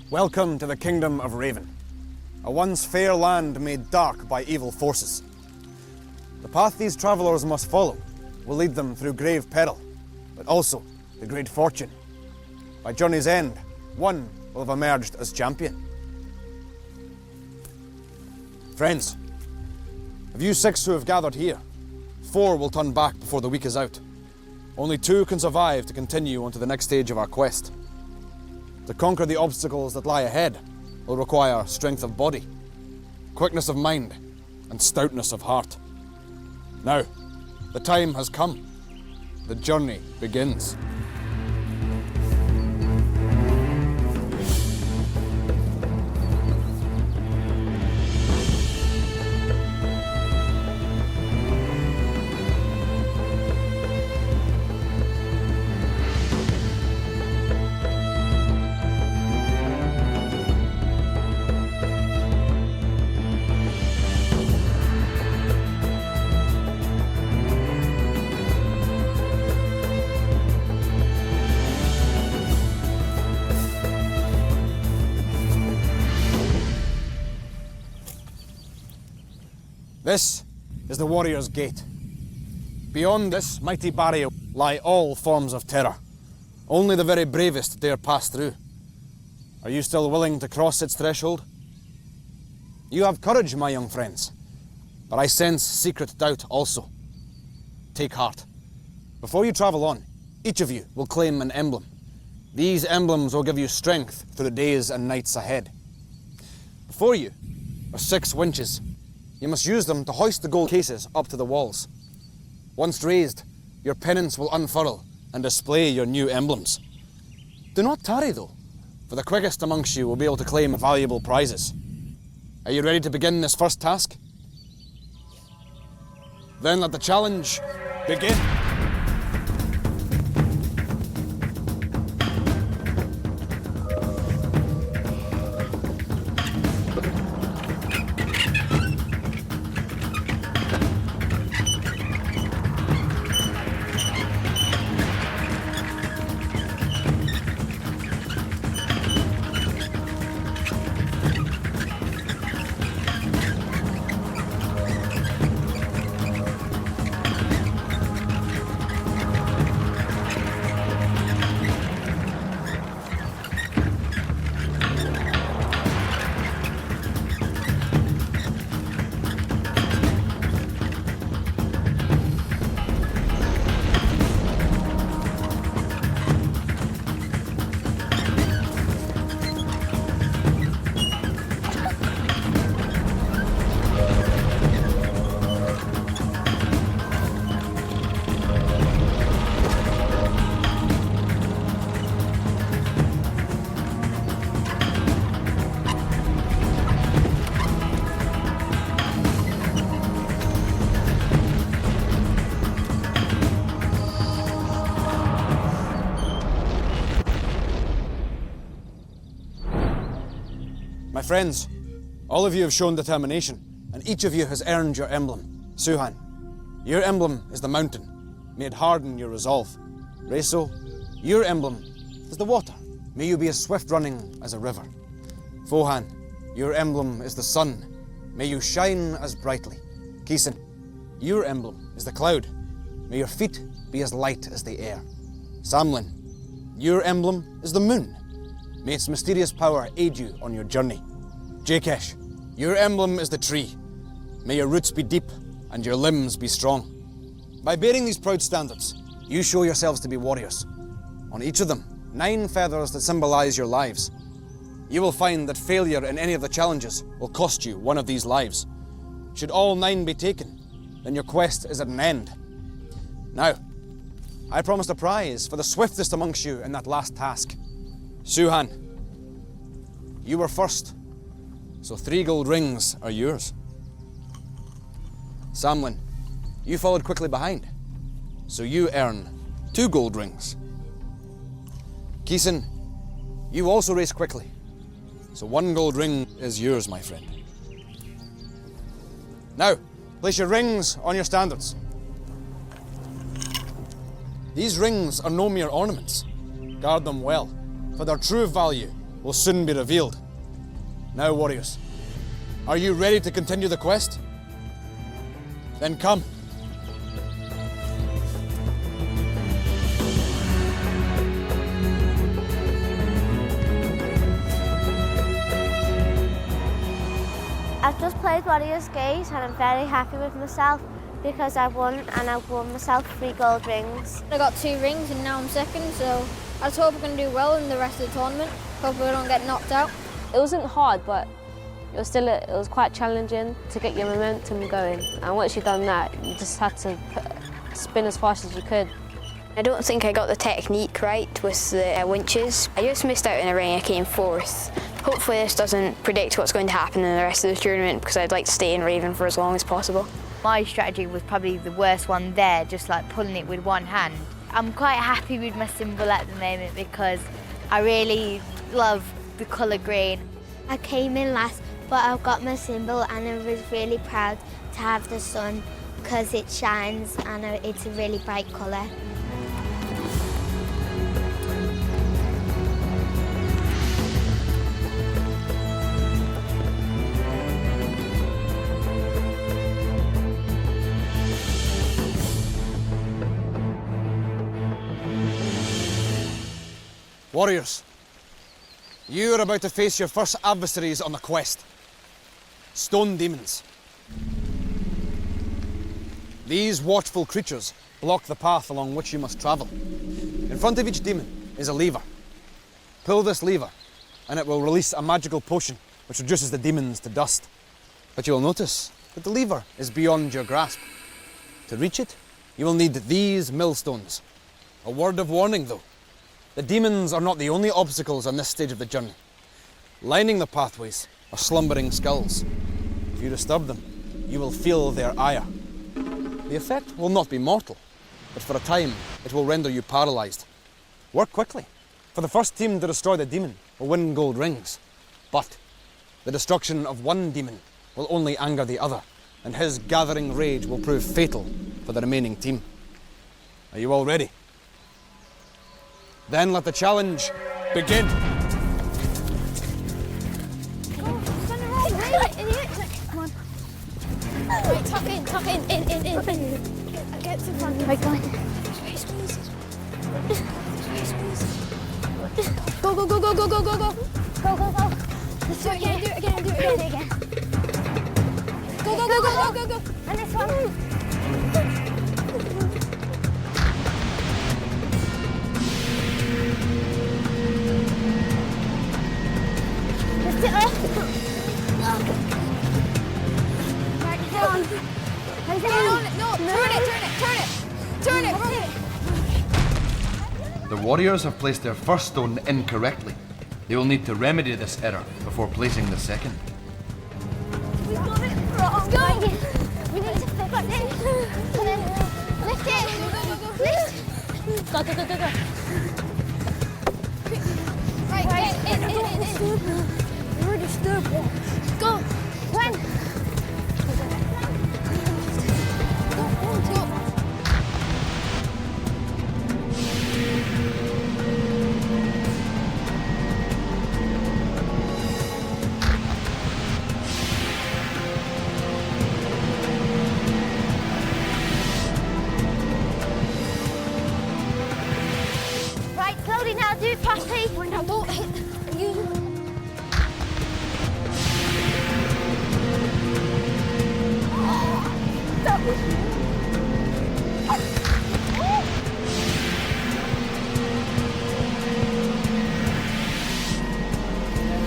Welcome to the Kingdom of Raven, a once fair land made dark by evil forces. The path these travellers must follow will lead them through grave peril, but also to great fortune. By journey's end, one will have emerged as champion. Friends, of you 6 who have gathered here, 4 will turn back before the week is out. Only 2 can survive to continue on to the next stage of our quest. To conquer the obstacles that lie ahead will require strength of body, quickness of mind, and stoutness of heart. Now, the time has come. The journey begins. This is the Warrior's Gate. Beyond this mighty barrier lie all forms of terror. Only the very bravest dare pass through. Are you still willing to cross its threshold? You have courage, my young friends, but I sense secret doubt also. Take heart. Before you travel on, each of you will claim an emblem. These emblems will give you strength through the days and nights ahead. Before you are 6 winches. You must use them to hoist the gold cases up to the walls. Once raised, your pennants will unfurl and display your new emblems. Do not tarry though, for the quickest amongst you will be able to claim valuable prizes. Are you ready to begin this first task? Then let the challenge begin. My friends, all of you have shown determination, and each of you has earned your emblem. Suhan, your emblem is the mountain. May it harden your resolve. Reso, your emblem is the water. May you be as swift-running as a river. Fohan, your emblem is the sun. May you shine as brightly. Kisan, your emblem is the cloud. May your feet be as light as the air. Samlin, your emblem is the moon. May its mysterious power aid you on your journey. Jakesh, your emblem is the tree. May your roots be deep and your limbs be strong. By bearing these proud standards, you show yourselves to be warriors. On each of them, 9 feathers that symbolize your lives. You will find that failure in any of the challenges will cost you one of these lives. Should all 9 be taken, then your quest is at an end. Now, I promised a prize for the swiftest amongst you in that last task. Suhan, you were first, so 3 gold rings are yours. Samlin, you followed quickly behind, so you earn 2 gold rings. Kisan, you also raced quickly, so 1 gold ring is yours, my friend. Now, place your rings on your standards. These rings are no mere ornaments. Guard them well, for their true value will soon be revealed. Now, warriors, are you ready to continue the quest? Then come. I've just played Warriors Gate and I'm very happy with myself because I won and I won myself 3 gold rings. I got 2 rings and now I'm second, so I just hope I can do well in the rest of the tournament. Hope I don't get knocked out. It wasn't hard, but it was quite challenging to get your momentum going. And once you've done that, you just had to spin as fast as you could. I don't think I got the technique right with the winches. I just missed out in a ring, I came 4th. Hopefully this doesn't predict what's going to happen in the rest of the tournament because I'd like to stay in Raven for as long as possible. My strategy was probably the worst one there, just like pulling it with one hand. I'm quite happy with my symbol at the moment because I really love the colour green. I came in last, but I've got my symbol and I was really proud to have the sun because it shines and it's a really bright colour. Warriors, you are about to face your first adversaries on the quest. Stone demons. These watchful creatures block the path along which you must travel. In front of each demon is a lever. Pull this lever and it will release a magical potion which reduces the demons to dust. But you will notice that the lever is beyond your grasp. To reach it, you will need these millstones. A word of warning though. The demons are not the only obstacles on this stage of the journey. Lining the pathways are slumbering skulls. If you disturb them, you will feel their ire. The effect will not be mortal, but for a time it will render you paralysed. Work quickly, for the first team to destroy the demon will win gold rings. But the destruction of one demon will only anger the other, and his gathering rage will prove fatal for the remaining team. Are you all ready? Then let the challenge begin. Come on. Right, tuck in, in. Get to the front. Right, go on. Squeeze. Go. Go. Let's do it again. Go. And this one. Lift it up. Right, get on. Right, Get on it. No, turn it. The warriors have placed their first stone incorrectly. They will need to remedy this error before placing the second. We got it wrong. Let's go. We need to fix it. And then lift it. Go. Right, in. You're disturbed. Go. When? Go. Right, slowly now. Do it fast, please. Now don't hit you. That was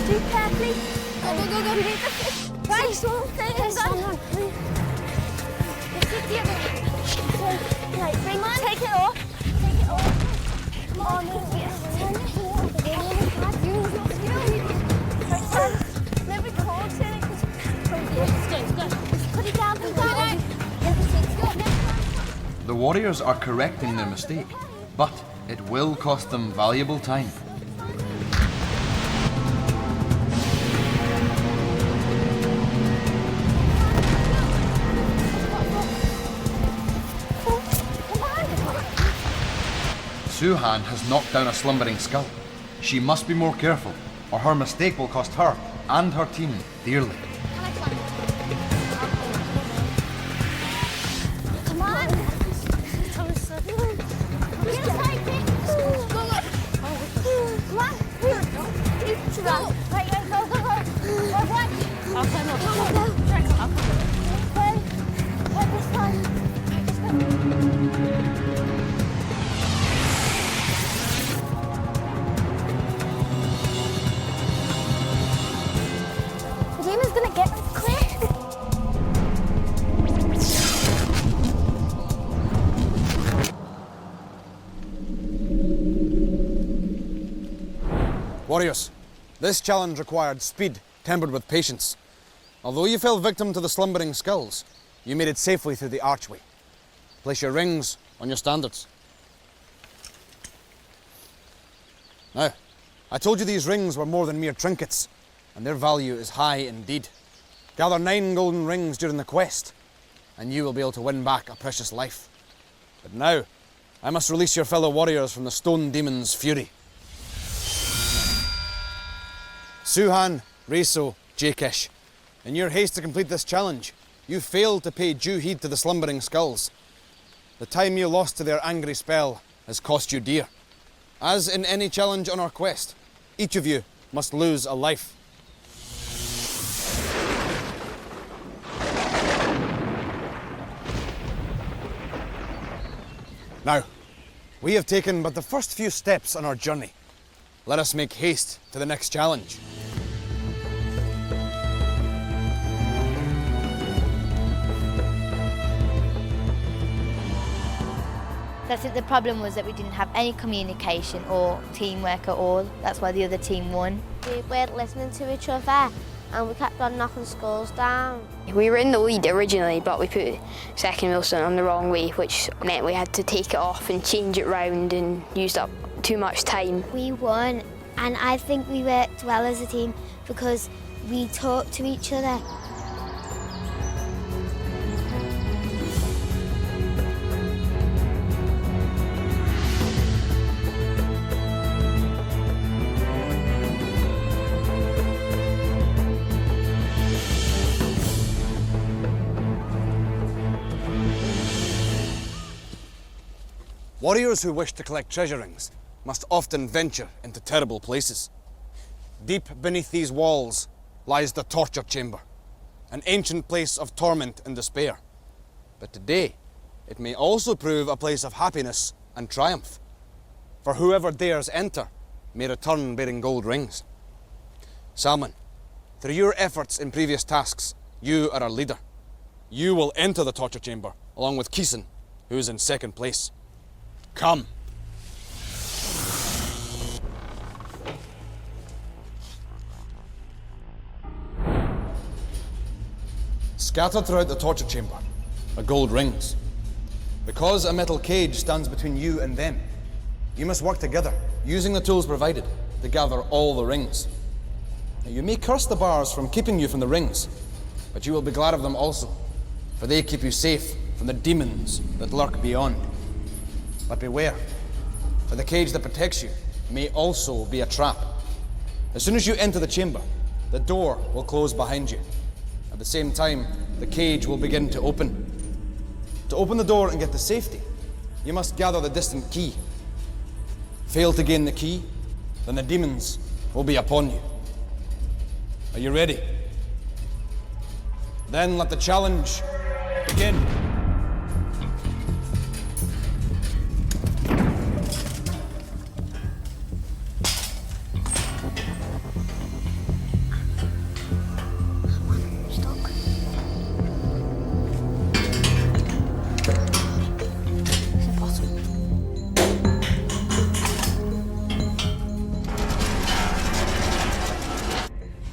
do carefully. Go. You need to fix. Right, stay on. This is the other one. Right, bring on. Take it off. Come on, yes. Right, stand. Let me hold it. Put it down. The warriors are correcting their mistake, but it will cost them valuable time. Suhan has knocked down a slumbering skull. She must be more careful, or her mistake will cost her and her team dearly. Come on. Come on. I'll climb up. The demon's gonna get us clear. Warriors, this challenge required speed tempered with patience. Although you fell victim to the slumbering skulls, you made it safely through the archway. Place your rings on your standards. Now, I told you these rings were more than mere trinkets, and their value is high indeed. Gather 9 golden rings during the quest, and you will be able to win back a precious life. But now, I must release your fellow warriors from the stone demon's fury. Suhan, Reso, Jakesh, in your haste to complete this challenge, you failed to pay due heed to the slumbering skulls. The time you lost to their angry spell has cost you dear. As in any challenge on our quest, each of you must lose a life. Now, we have taken but the first few steps on our journey. Let us make haste to the next challenge. I think the problem was that we didn't have any communication or teamwork at all. That's why the other team won. We weren't listening to each other and we kept on knocking skulls down. We were in the lead originally, but we put second Wilson on the wrong way, which meant we had to take it off and change it round and used up too much time. We won, and I think we worked well as a team because we talked to each other. Warriors who wish to collect treasure rings must often venture into terrible places. Deep beneath these walls lies the torture chamber, an ancient place of torment and despair. But today, it may also prove a place of happiness and triumph. For whoever dares enter may return bearing gold rings. Salmon, through your efforts in previous tasks, you are our leader. You will enter the torture chamber along with Keeson, who is in second place. Come. Scattered throughout the torture chamber are gold rings. Because a metal cage stands between you and them, you must work together, using the tools provided, to gather all the rings. Now, you may curse the bars from keeping you from the rings, but you will be glad of them also, for they keep you safe from the demons that lurk beyond. But beware, for the cage that protects you may also be a trap. As soon as you enter the chamber, the door will close behind you. At the same time, the cage will begin to open. To open the door and get to safety, you must gather the distant key. Fail to gain the key, then the demons will be upon you. Are you ready? Then let the challenge begin.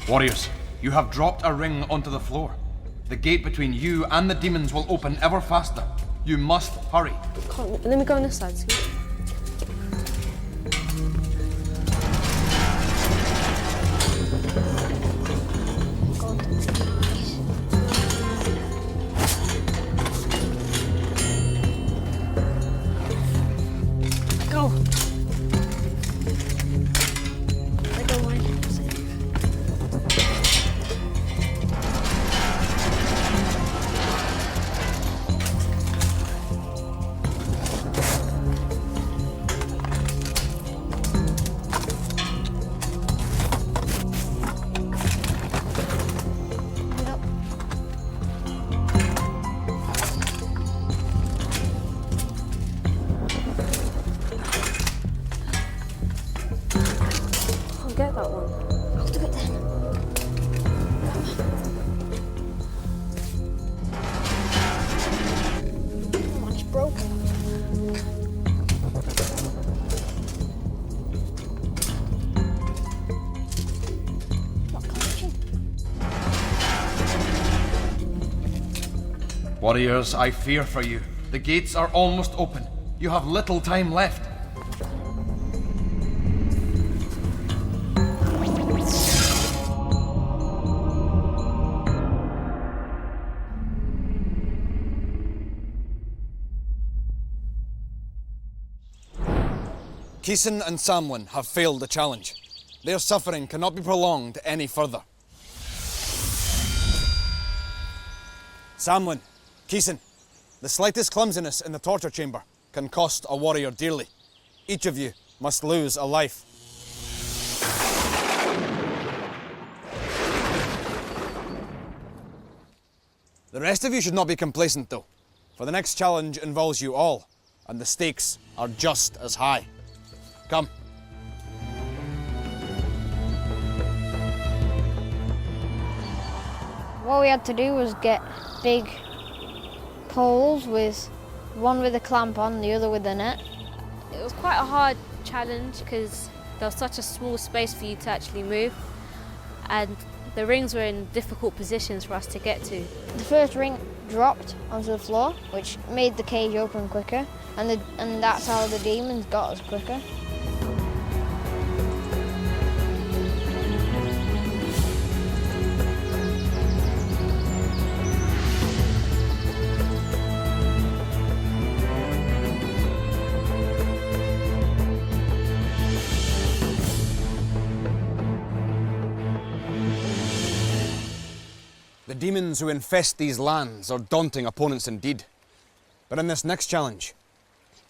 Warriors, you have dropped a ring onto the floor. The gate between you and the demons will open ever faster. You must hurry. Let me go on this side. See? Go. I go one. Warriors, I fear for you. The gates are almost open. You have little time left. Keeson and Samwin have failed the challenge. Their suffering cannot be prolonged any further. Samwin, Keeson, the slightest clumsiness in the torture chamber can cost a warrior dearly. Each of you must lose a life. The rest of you should not be complacent though, for the next challenge involves you all, and the stakes are just as high. Come. What we had to do was get big poles, with one with a clamp on, the other with a net. It was quite a hard challenge because there was such a small space for you to actually move, and the rings were in difficult positions for us to get to. The first ring dropped onto the floor, which made the cage open quicker, and that's how the demons got us quicker. The demons who infest these lands are daunting opponents indeed. But in this next challenge,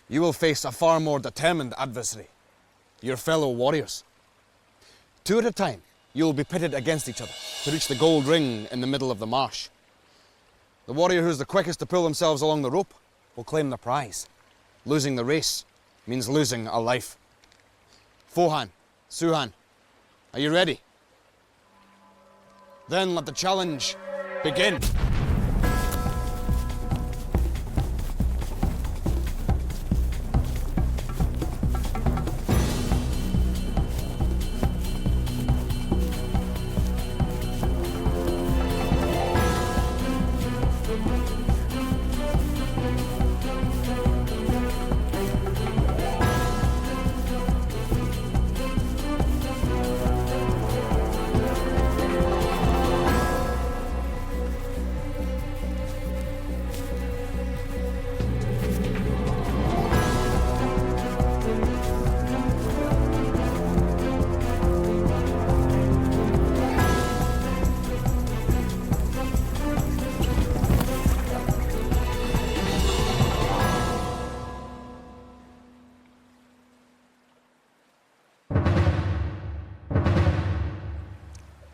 you will face a far more determined adversary, your fellow warriors. 2 at a time, you will be pitted against each other to reach the gold ring in the middle of the marsh. The warrior who's the quickest to pull themselves along the rope will claim the prize. Losing the race means losing a life. Fohan, Suhan, are you ready? Then let the challenge begin.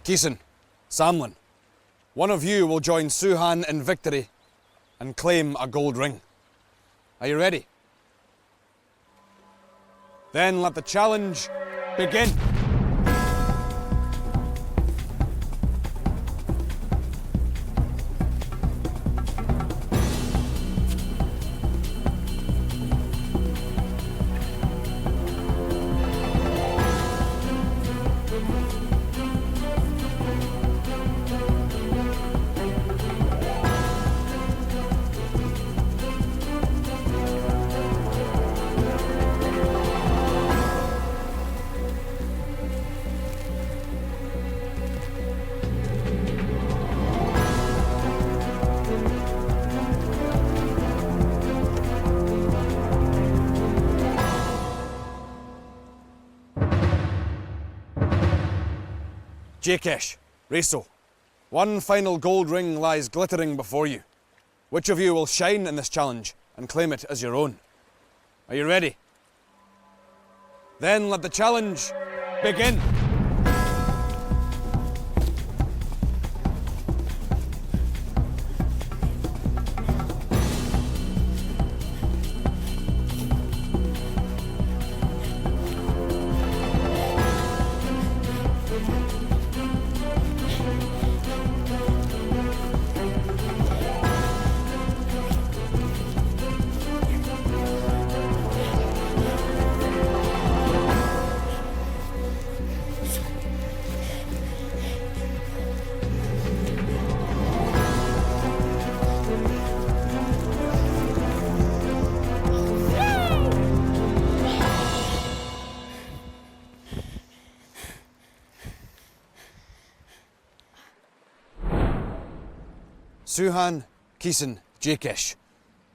Keeson, Samwin, one of you will join Suhan in victory and claim a gold ring. Are you ready? Then let the challenge begin. Jakesh, Reso, one final gold ring lies glittering before you. Which of you will shine in this challenge and claim it as your own? Are you ready? Then let the challenge begin. Suhan, Kisan, Jakesh.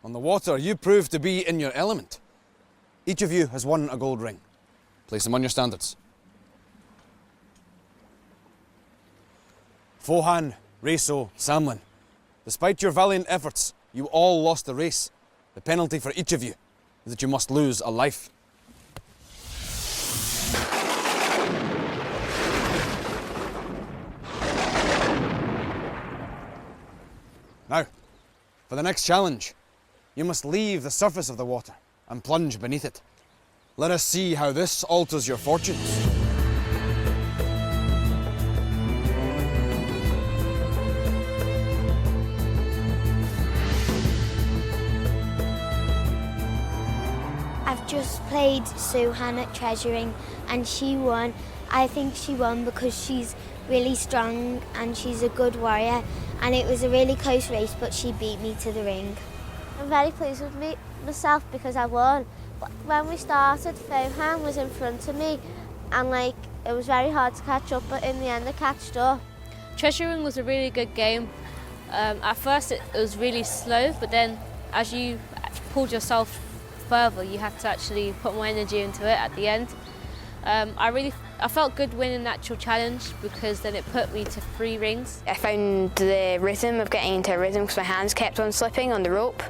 On the water, you proved to be in your element. Each of you has won a gold ring. Place them on your standards. Fohan, Reso, Samlin. Despite your valiant efforts, you all lost the race. The penalty for each of you is that you must lose a life. Now, for the next challenge, you must leave the surface of the water and plunge beneath it. Let us see how this alters your fortunes. I've just played Suhan at Treasuring and she won. I think she won because she's really strong and she's a good warrior, and it was a really close race, but she beat me to the ring. I'm very pleased with myself because I won. But when we started, Fohan was in front of me and it was very hard to catch up, but in the end I catched up. Treasuring was a really good game. At first it was really slow, but then as you pulled yourself further, you had to actually put more energy into it at the end. I felt good winning the actual challenge because then it put me to 3 rings. I found the rhythm of getting into a rhythm because my hands kept on slipping on the rope.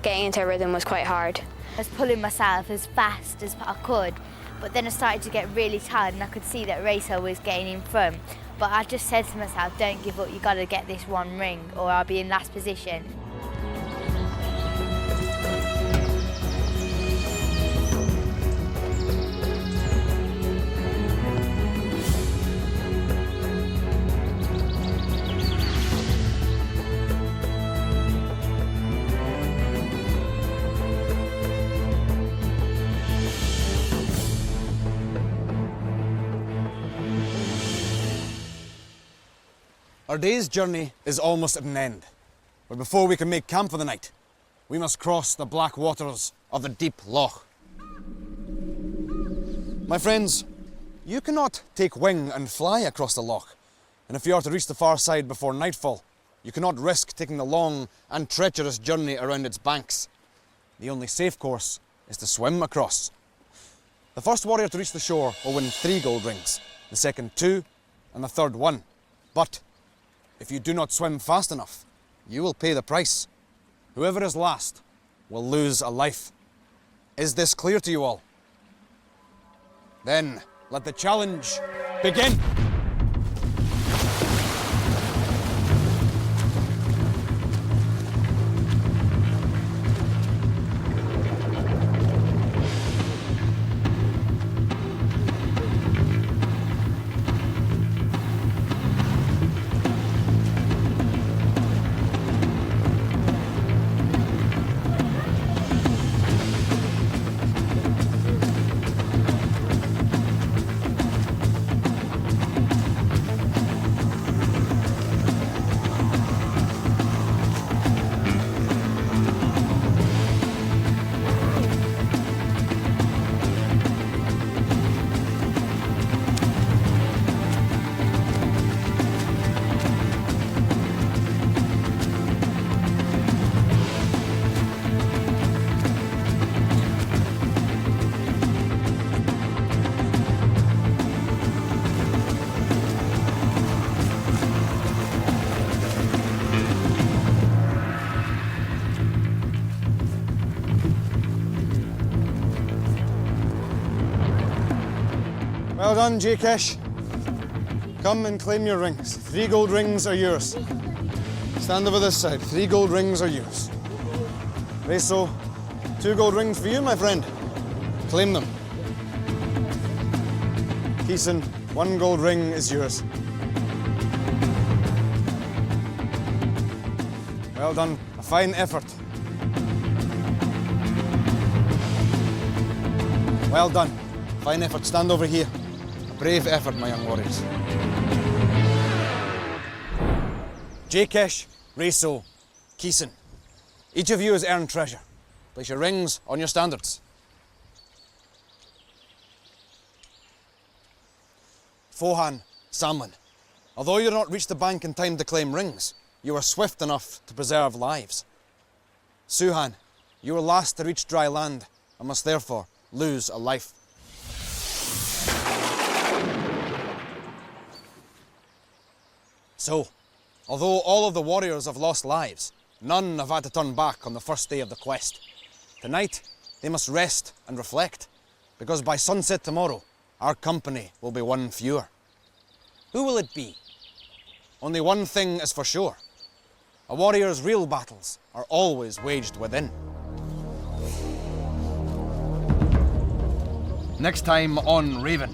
Getting into a rhythm was quite hard. I was pulling myself as fast as I could, but then I started to get really tired and I could see that Racer was getting in front. But I just said to myself, don't give up, you got to get this 1 ring or I'll be in last position. Our day's journey is almost at an end, but before we can make camp for the night, we must cross the black waters of the deep loch. My friends, you cannot take wing and fly across the loch, and if you are to reach the far side before nightfall, you cannot risk taking the long and treacherous journey around its banks. The only safe course is to swim across. The first warrior to reach the shore will win 3 gold rings, the second 2, and the third 1. But if you do not swim fast enough, you will pay the price. Whoever is last will lose a life. Is this clear to you all? Then let the challenge begin. Well done, Jakesh. Come and claim your rings. 3 gold rings are yours. Stand over this side. 3 gold rings are yours. Reso, 2 gold rings for you, my friend. Claim them. Kisan, 1 gold ring is yours. Well done. A fine effort. Well done. Fine effort. Stand over here. A brave effort, my young warriors. Jakesh, Reso, Kisan. Each of you has earned treasure. Place your rings on your standards. Fohan, Samlin. Although you did not reach the bank in time to claim rings, you were swift enough to preserve lives. Suhan, you were last to reach dry land and must therefore lose a life. So, although all of the warriors have lost lives, none have had to turn back on the first day of the quest. Tonight, they must rest and reflect, because by sunset tomorrow, our company will be one fewer. Who will it be? Only one thing is for sure. A warrior's real battles are always waged within. Next time on Raven.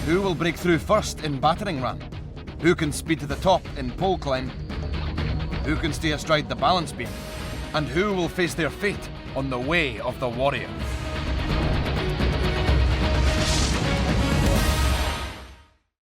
Who will break through first in battering ram? Who can speed to the top in pole climb? Who can stay astride the balance beam? And who will face their fate on the way of the warrior?